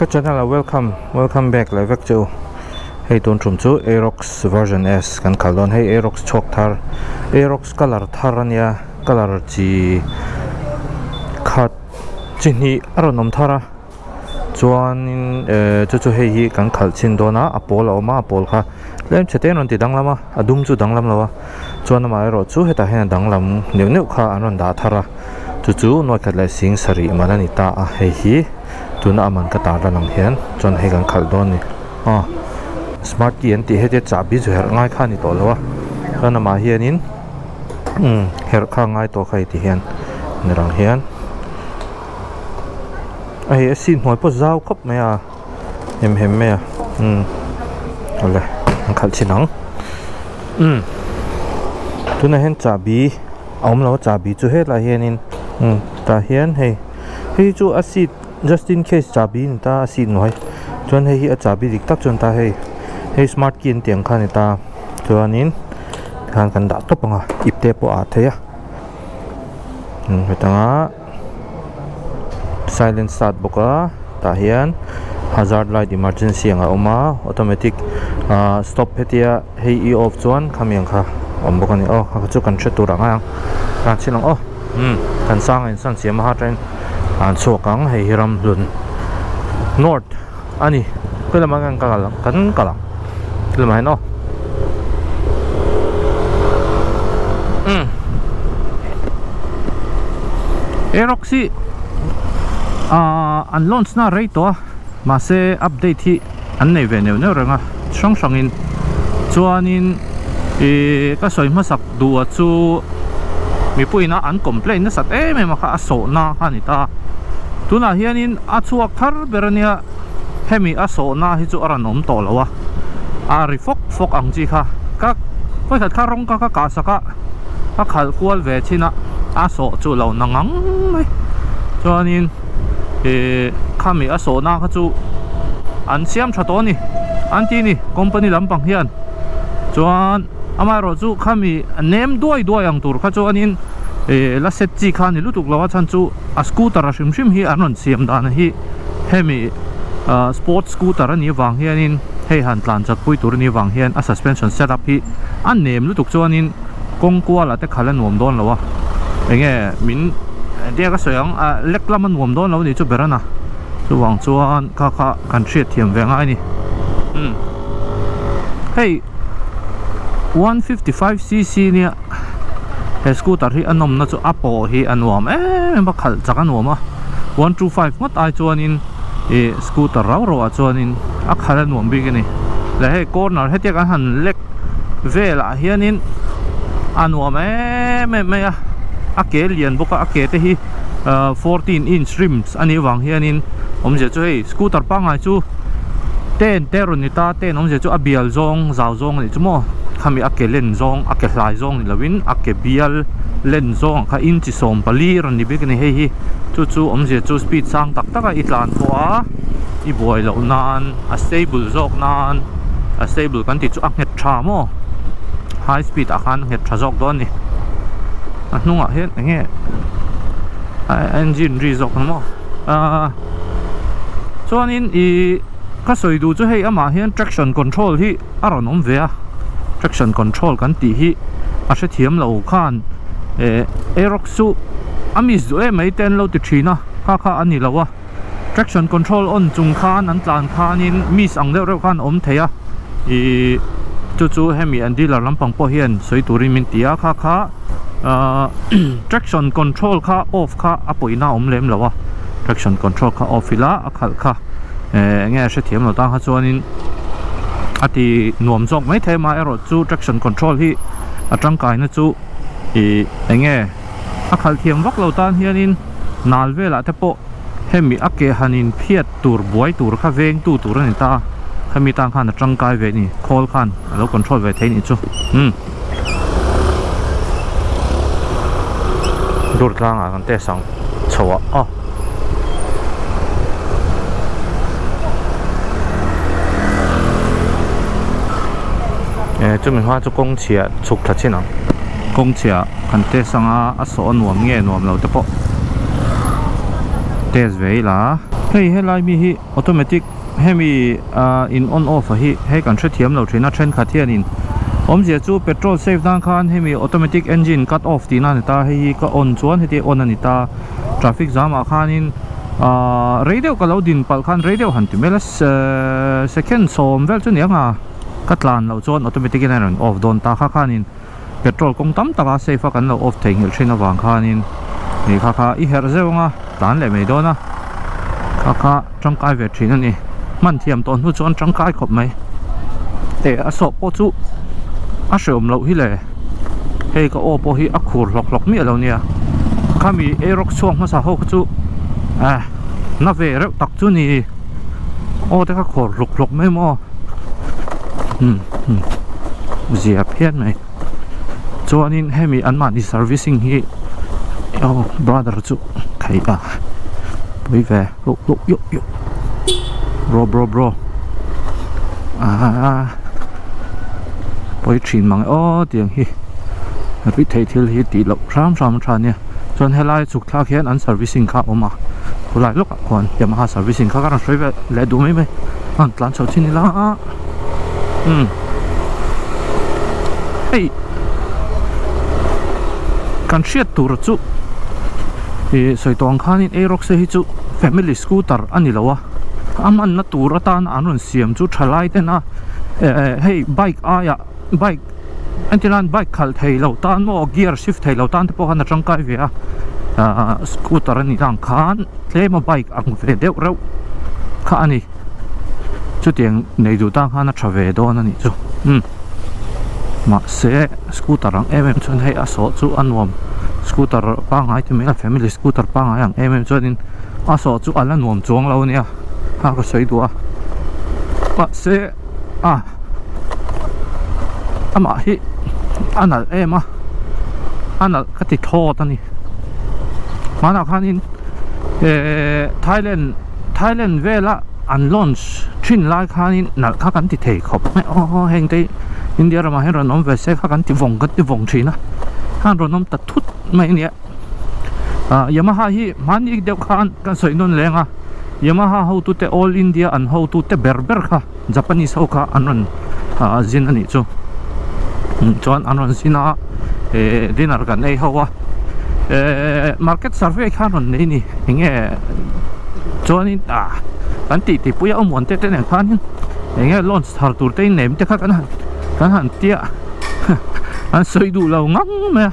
Các channel là welcome back lại vector hay tuần trùng chú Aerox version S kan kaldon hay Aerox chhuakthar Aerox color tharania color chi khat chini aronom thara chuan chu hei hi kan khal chin dona apol oma apol kha lem cheten on ti danglama adum chu danglam lawa chuan ma ero chu heta hen danglam neu kha anon da thara chu noi khat lai sing sari manani ta a hei hi tuna aman ka tar lang hian chon hei kan khal don ni smart key an ti hete chabi zu her ngai kha ni to lawa ana ma hianin her kha ngai to khai ti hian nirang hian ai sin hoi po zau khop me a hem me a ole an khal chinang tuna hen chabi om lo chabi chu het la hianin ta hian hei chu asit just in case chabi ni ta asit noi chuan hei hi a chabi dik tak chon ta hei smart key an tiang kha ni ta chuanin kan da to panga ipte po a theia hetanga silent start boka ta hian hazard light emergency anga oma automatic stop hetia hei e off chuan khamiang kha om bokani kha chu kan thre tur anga kan chinang Thansanga in Aizawl Yamaha train an chokang hei Ramhlun north ani kelama kan kalang kelama hen Aerox an launch na rei to ma se update hi an nei ve neu renga song in chuanin ka soi ma sak du chu mi puina an complain na sat me ma kha aso na kha ni ta tuna hianin a chhuakthar berania hemi aso na hi chu aranom to lawa a rifok ang chi kha ka koi that kha rong ka saka ka khal kwal ve china aso chu lo nangang mai chuanin khami aso na kha chu an siam tha to ni an ti ni company lampang hian chuan ama ro chu khami nem duai ang tur kha chu anin la set chi kha ni lutuk lawa chan chu a scooter a shim hi anon siam dan hi hemi sport scooter ani wang hianin hei han tlan chak pui tur ni wang hian a suspension setup hi an nem lutuk chuanin kongkwala te khalan nuam don lawa enge min dia ka soyang leklaman nuam don law ni chu berana chu wang chuan kha kan thriat thiam ve ngai ni hei 155cc ni he scooter hi anom na chu apo hi anuam ba khal chaka nuama 125 ngot ai chuanin scooter ro chuanin a khala nuam bi ni la he corner hetia kan han lek vela hianin anuam me a ke lian boka a ke te hi 14 inch rims ani wang hianin omje chu hei scooter pa ngai chu ten teron ni ta ten omje chu abial zong zaw zong ni chu mo khami ake len zong ake hlai zong ni lawin ake bial len zong kha in chi som pali ron ni bek ni hei hi chu omje chu speed sang tak taka itlan ko i boy lo nan a stable zok nan a stable kan ti chu a nget tha mo high speed a khan nget tha zok don ni a hnunga hen nge engine ri zok mo chuanin ka soidu chu hei ama hian traction control hi aronom ve a traction control kan ti hi a hre thiam lo khan Aerox su amis du mai ten lo ti thina kha ani lawa traction control on chung khan an tlan khanin miss ang deuh reuh khan om theia chu hemi an dealer lampang po hian soi turin min tia kha traction control kha off kha apoina om lem lawa traction control kha off ila a khal kha nge hre thiam lo ta kha chuanin ati nuam jok mai thema ero chu traction control hi atangkai na chu enge a khal thiam vak lo tan hianin nal vela te po hemi ake hanin phiat tur buai tur kha veng tu tur ani ta khami tang khan atangkai ve ni khol khan alo control ve thein ni chu dur tlang a kan te sang chawa chu min hoa chu kong chia chuk tha chinang kong chia kan te sanga a so nuam nge nuam lo te po test ve la hei lai mi hi automatic hemi in on off hi hei kan thre thiam lo thina then khat hian in om zia chu petrol save dan khan hemi automatic engine cut off tina ni ta hei ka on chuan heti on ani ta traffic jam a khanin radio ka lo din pal khan radio han ti melas second som vel chu nianga katlan lo chuan automatic in on off don ta kha khanin petrol kong tam taka safe kan lo off thei ngil thina wang khanin ni kha kha I her zeunga tan le mei dona kha kha tangkai ve thina ni man thiam ton hu chuan tangkai khop mai te a so po chu a shom lo hi le hei ka o po hi a khur lok mi lo nia khami Aerox chuang ma sa ho chu na ve reuh tak chu ni o te ka khur lok mai mo zia phian mai chuanin hemi anman I servicing hi oh brother chu khai a pui ve yo bro poi thin mang o tiang hi ri thei thil hi ti lo ram tha nia chuan helai chhuakthar khian an servicing kha oma khulai lok khon Yamaha servicing kha kan hroi ve le du mai an tlan chho chin la hey kan hriat tur chu soitawng khanin Aerox hi chu family scooter ani lo a aman na tur atan anun siam chu thalai te na hey bike aya bike antilan bike khal thei lo tan mo gear shift thei lo tan te po han tangkai ve a scooter ani dang khan tlema bike ang ve deuh reuh kha ani chu tiang nei du tang khan a thave don ani chu ma se scooter ang chun hei a so chu anwam scooter pa ngai te mela family scooter pa ngai ang chuanin a so chu ala nuam chuang lo nia ha ka sei du a pa se ama hi anal anal ka ti thot ani mana khanin Thailand vela an launch thin lai khanin nal kha kan ti thei khop heng te India ra ma hen ranom ve se kha kan ti vong thina han ranom ta thut mai nia Yamaha hi mani deuh khan kan soinon lenga Yamaha how to te all India and how to te berber kha Japanese ho kha anon zin ani chu chuan anon zina dinar kan ei hawa market survey khan on nei ni enge chuanin kan ti puya omon te ne khanin enge launch thar tur te nem te kha kan han tia an soidu lo ngang me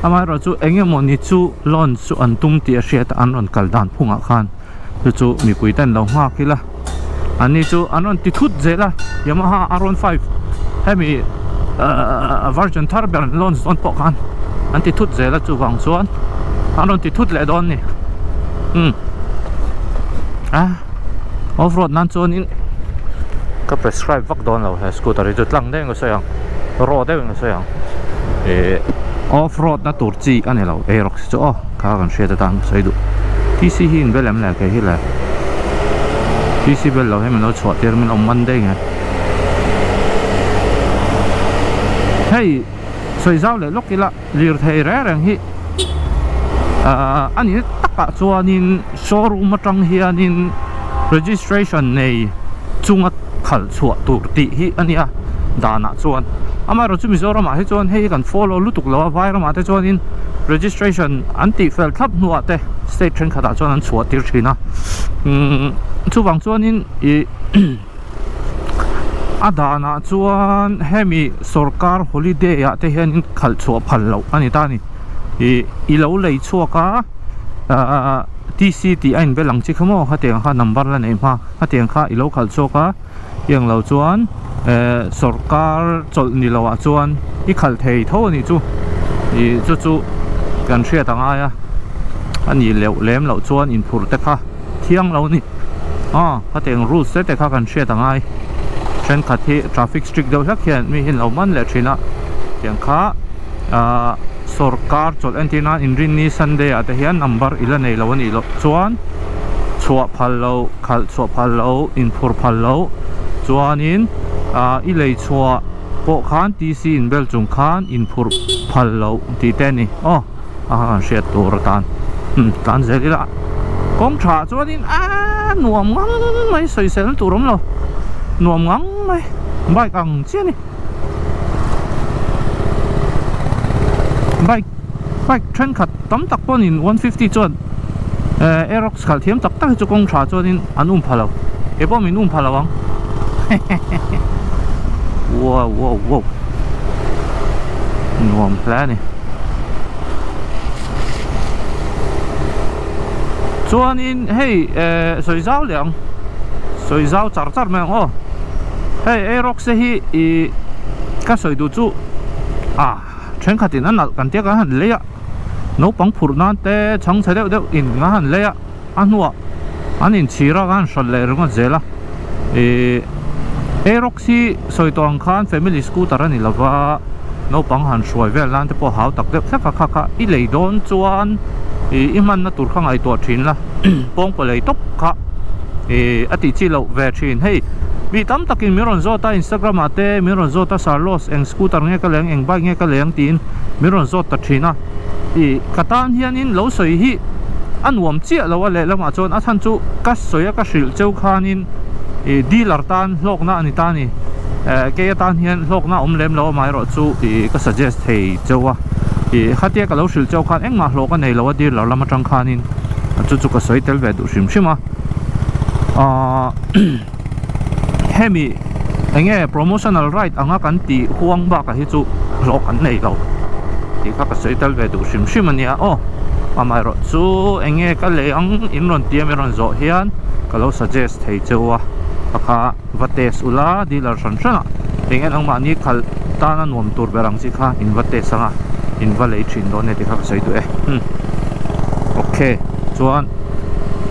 ama ro chu enge moni chu launch chu an tum ti a hriat anon kaldan phunga khan chu mi puitan lo ma kila ani chu anon ti thut zela Yamaha R15 hemi version turbo launch on po khan an ti thut zela chu wang chuan anon ti thut le don ni off road nan chuan in ka prescribe vak don lo he scooter ju tlang de ngo sayang road de ngo sayang off road na tur chi ani lo Aerox chu kha kan hriat tan saidu TC hin belem la ke hi la TC bel lo hem no chho termin om man de nge hey Aizawl le lokila lir thei reng hi ani taka chuanin showroom atang hianin registration nei chunga khal chhuah tur ti hi ania dana chuan ama ro chu Mizoram hi chuan hei kan follow lutuk lo vai rama te chuanin registration anti fel thap nuwa te state train khata chuan an chhuah tir thina chu wang chuanin adana chuan hemi sarkar holiday ya te hianin khal chhuah phal lo ani ta ni I lo lei chuaka TC ti ain belang chi khamo hateng kha number la nei ma hateng kha I lo khal chuaka yang lo chuan sarkar chol ni lo chuan I khal thei tho ni chu chu kan thria tanga ya ani lem lo chuan in phur te kha thiang lo ni hateng rules te kha kan thria tanga chen khathi traffic strict do lak hian mi hin lo man le thina tiang kha sarkar chol antina in rin ni Sunday ate hian number ila nei lo ani lo chuan chhuah phal lo khal chhuah phal lo in phur phal lo chuanin I lei chhuah po khan TC in belchung khan in phur phal lo ti te ni an hriat tur tan tan zelila kong cha chuanin nuam ngang mai soi sel turum lo nuam ngang mai bike ang chiani bike trend khat tam tak ponin 150 chuan Aerox khal thiam tak tak chu kong cha chuanin an phalo ebo min phalawang wow nuam plan ni chuanin hei Aizawl char meng hei Aerox hi ka soi du chu chen khatin an kan tia ka han leya no pang phurnan te chang chhe deuh in nga han leya anua anin chira kan shol le runga zela Aerox hi soi tong khan family scooter ani lova no pang han shoi vel lan te po hau tak deuh kha i leidon chuan i man na tur khang ai to thin la pong po lei top kha ati chi lo ve thin hei mi tam takin miron zota Instagram ate miron zota sarlos eng scooter nge ka leng eng bike nge ka leng tin miron zota thina katan hianin lo soi hi anuam chia lo le lama chon a than chu ka soya ka hril cheu khanin dealer tan hlok na ani tani ke tan hian hlok na lem lo mai ro chu ka suggest thei chewa khatia ka lo hril cheu khan engma hlok a nei lo dealer lama tang khanin chu ka soi tel ve du shima hemi enge promotional right anga kan ti huang ba ka hi chu lok an nei lo ka soi tel ve du shim ania amai ro chu enge ka leang in ron tiam ron zo hian ka lo suggest thei chewa akha vates ula dealer sanchana pengen ang mani khal tana nom tur berang chi kha in vates anga in valei thin do ne ti kha soi du okay chuan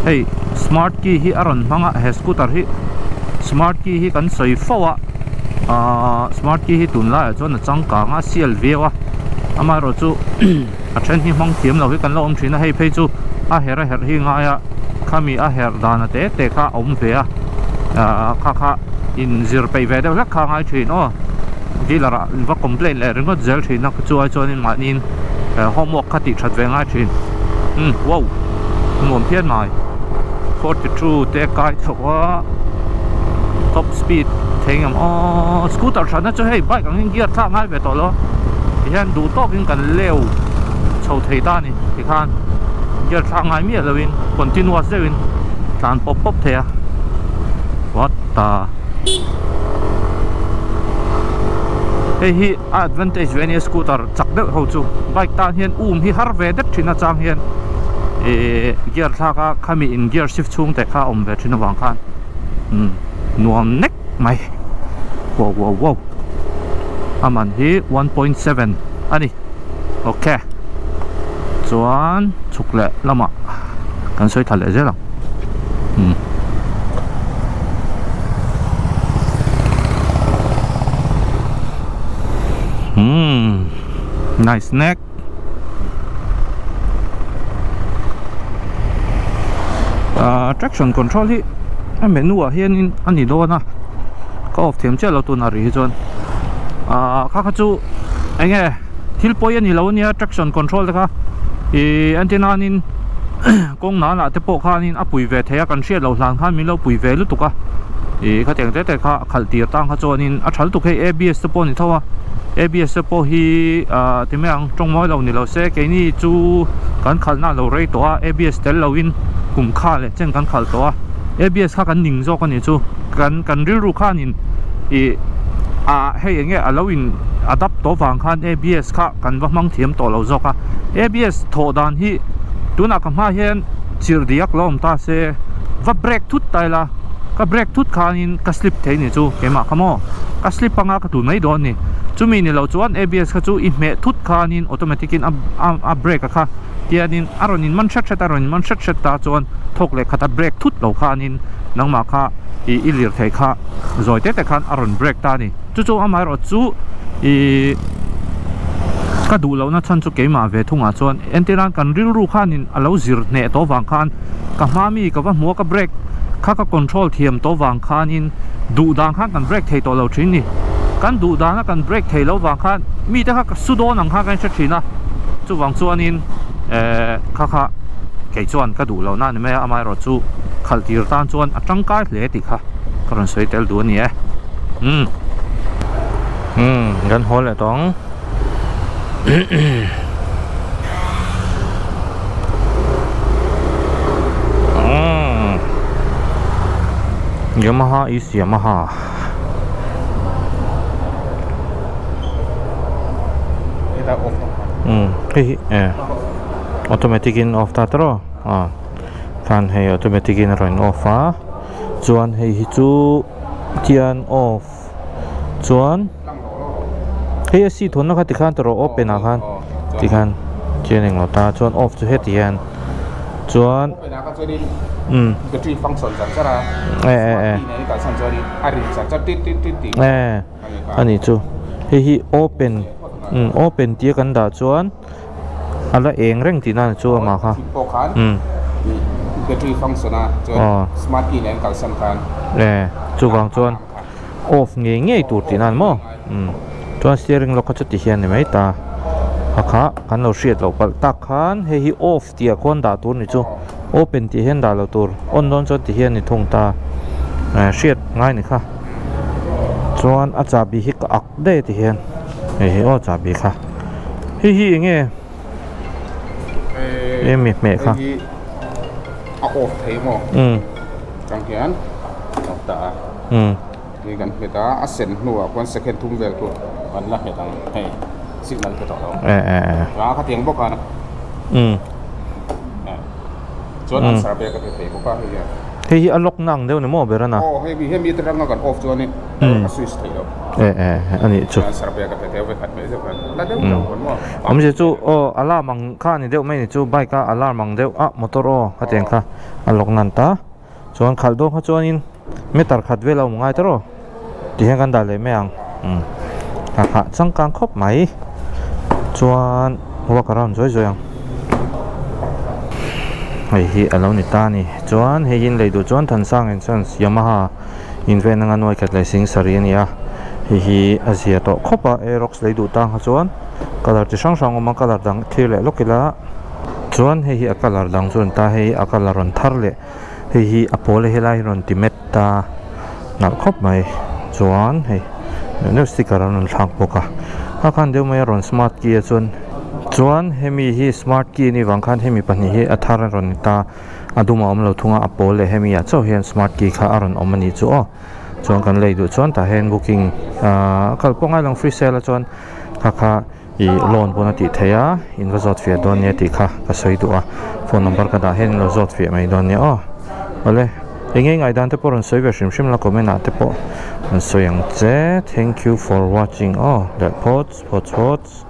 hey smart key hi aron hanga he scooter hi smart key hi kan soi fawa smart key hi tun la chuan chang ka nga sial vewa ama ro chu a then hi hmang thiam lo hi kan lo om thina hei phei chu a her hi nga ya khami a her dana te kha om ve kha in zir pei ve de kha ngai thin dealer va complain le ringot zel thin na chu ai chuan in manin homework khati that ve ngai thin wow nuam phian mai 42 te kai thwa top speed thengam scooter thana chu hei bike ang gear tha ngai ve to lo hian du tok in kan leu chho thei ta ni ti khan gear tha ngai mi lawin continuous zewin tan pop thea what the hei hi advantage when scooter chak de ho chu bike tan hian hi har ve det thina chang hian gear tha ka khami in gear shift chung te kha om ve thina wang khan nuam nek mai wow aman hi 1.7 ani okay chuan chukle lama kan soi thale je lang nice neck traction control hi menu a hian ani do na ka off them che lo tu na ri chuan kha chu enge thil poi ani lo nia traction control kha antenna nin kong na la te po kha nin apui ve theya kan hriat lo hlan khan min lo pui ve lu tuka kha teng te kha khal tir tang kha chuanin a thal tu khe ABS te po ni thawa ABS te po hi timang tong moi lo ni lo se ke ni chu kan khal na lo rei to ABS tel lo in kum kha le cheng kan khal to ABS kha kan ning zo kan ni chu kan ril ru khan in hei enge alowin adapt to wang khan ABS kha kan wa mang thiam to lo zo ka ABS tho dan hi tuna kam ha hian chir diak lom ta se va brake thut taila ka brake thut khan in ka slip thei ni chu kema khamo ka slip panga ka tu mai don ni chumi ni lo chuan ABS kha chu i me thut khan in automatic in a brake kha tianin aronin man chat ta chuan thok le khata brake thut lo khan in nangma kha i lir thei kha zoi te khan aron brake ta ni chu amai ro chu ka du lo na chan chu keima ve thunga chuan antenna kan ril ru khan in alo zir ne to wang khan ka mami ka wa mo ka brake kha ka control thiam to wang khan in du dang khan kan brake thei to lo thin ni kan du dang kan brake thei lo wang khan mi ta kha su do nang kha kan thina chu wang chuan in kha ke chuan ka du lo na ni me amai ro chu khaltir tan chuan atangkai hle ti kha karon soi tel du ni e gan hol le tong Yamaha is Yamaha. Automatic in off ta tro kan hei automatic in rain off a chuan hei hi chu tian off chuan hei si thon na kha ti khan tro open a khan ti khan tianing lo ta chuan off chu he tian chuan battery function chẳng ra này cả sản xuất đi ai sản xuất tít anh ấy chú hi open tia kan da chuan ala eng reng ti na chu ma kha battery function à chuan smart key này cả sản khan chu wang chuan off nge tur ti nan mo chuan steering lock chu ti hian ni mai ta kha kan lo hriat lo pal tak khan hi off tia kon da tur ni chu open ti hian da lo tur on don chu ti hian ni thung ta hriat ngai ni kha chuan a cha bi hi ka ak de ti hian hei o cha bi kha hi nge em me kha a off theih mo chẳng hian ta ni kan heta a sen hnuah kwan second thum vel tu kan la hetang hei signal ka to wa kha tiang bok ana chuan an sar be ka theih ko ka hi alok nang deu ni mo berana hemi terang kan off chuan ni switch theih lo ani chu sar be ka theih ve khat me je kan la deu kon mo am je chu alarm ang kha ni deu mai ni chu bike ka alarm ang deu motor ka teng kha alok nan ta chuan khal do kha chuan in metar khat ve lo ngai taro ti hang kan da le me ang kha changkang khop mai chuan walk around joy ang hi alo ni ta ni chuan he in leidu chuan Thansanga insurance Yamaha inven nga noi kat lai sing sari ania hi azia to khopa Aerox leidu ta ha chuan color ti sang ma color dang thile lokila chuan hi a color dang chuan ta hi a color ron thar le hi apole helai ron ti metta nal khop mai chuan hei no sticker ron thak boka ha khan deu mai ron smart key chuan hemi hi smart key ni wang khan hemi pani hi athar ron ta aduma om lo thunga apole hemi ya chaw hian smart key kha aron omani chu chuan kan leidu chuan ta hand booking kalpongai long free sale chuan kha i loan bona ti theya inva zot fe don ne ti kha ka soi du phone number ka da hen lo zot fe mai don ne ole engeng ai dan te poron soi ve shim la comment ate po an soyang che thank you for watching the pots